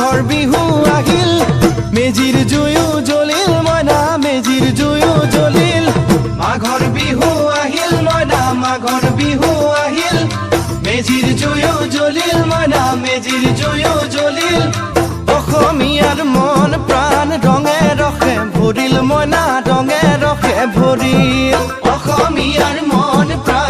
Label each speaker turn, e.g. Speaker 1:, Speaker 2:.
Speaker 1: মাঘৰ বিহু আহিল মেজিৰ জুয়ো জ্বলিল মইনা মেজিৰ জুয়ো জ্বলিল মাঘৰ বিহু আহিল মইনা মাঘৰ বিহু আহিল মেজিৰ জুয়ো জ্বলিল মইনা মেজিৰ জুয়ো জ্বলিল অসমীয়াৰ মন প্ৰাণ ৰঙে ৰসে ভৰিল মইনা ৰঙে ৰসে ভৰিল অসমীয়াৰ মন প্ৰাণ